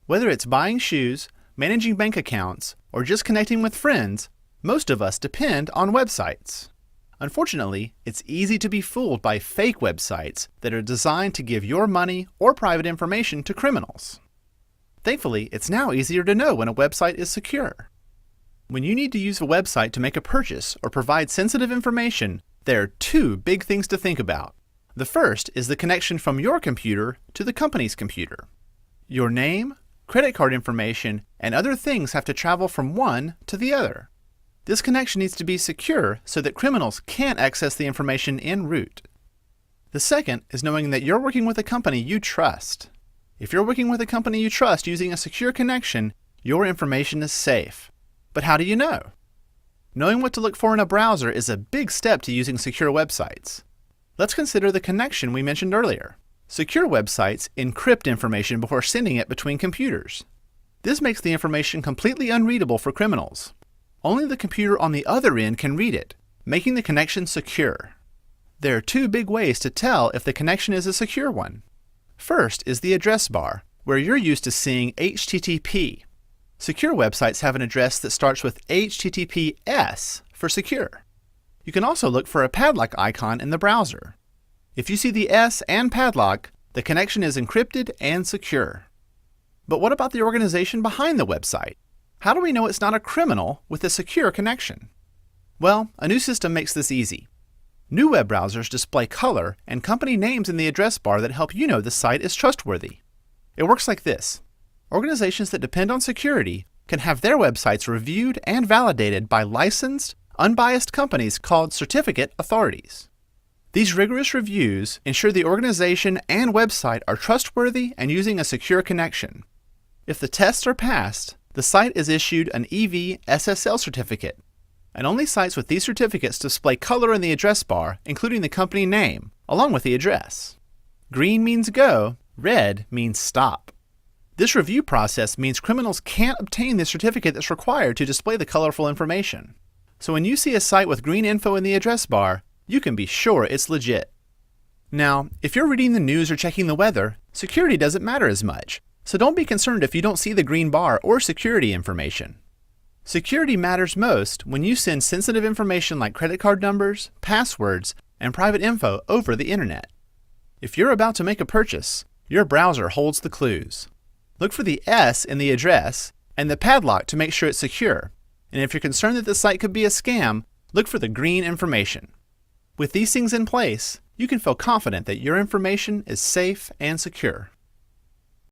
Whether it's buying shoes, managing bank accounts, or just connecting with friends, most of us depend on websites. Unfortunately, it's easy to be fooled by fake websites that are designed to give your money or private information to criminals. Thankfully, it's now easier to know when a website is secure. When you need to use a website to make a purchase or provide sensitive information, there are two big things to think about. The first is the connection from your computer to the company's computer. Your name, credit card information, and other things have to travel from one to the other. This connection needs to be secure so that criminals can't access the information en route. The second is knowing that you're working with a company you trust. If you're working with a company you trust using a secure connection, your information is safe. But how do you know? Knowing what to look for in a browser is a big step to using secure websites. Let's consider the connection we mentioned earlier. Secure websites encrypt information before sending it between computers. This makes the information completely unreadable for criminals. Only the computer on the other end can read it, making the connection secure. There are two big ways to tell if the connection is a secure one. First is the address bar, where you're used to seeing HTTP. Secure websites have an address that starts with HTTPS for secure. You can also look for a padlock icon in the browser. If you see the S and padlock, the connection is encrypted and secure. But what about the organization behind the website? How do we know it's not a criminal with a secure connection? Well, a new system makes this easy. New web browsers display color and company names in the address bar that help you know the site is trustworthy. It works like this. Organizations that depend on security can have their websites reviewed and validated by licensed, unbiased companies called certificate authorities. These rigorous reviews ensure the organization and website are trustworthy and using a secure connection. If the tests are passed, the site is issued an EV SSL certificate, and only sites with these certificates display color in the address bar, including the company name, along with the address. Green means go, red means stop. This review process means criminals can't obtain the certificate that's required to display the colorful information. So when you see a site with green info in the address bar, you can be sure it's legit. Now, if you're reading the news or checking the weather, security doesn't matter as much, so don't be concerned if you don't see the green bar or security information. Security matters most when you send sensitive information like credit card numbers, passwords, and private info over the internet. If you're about to make a purchase, your browser holds the clues. Look for the S in the address and the padlock to make sure it's secure. And if you're concerned that the site could be a scam, look for the green information. With these things in place, you can feel confident that your information is safe and secure.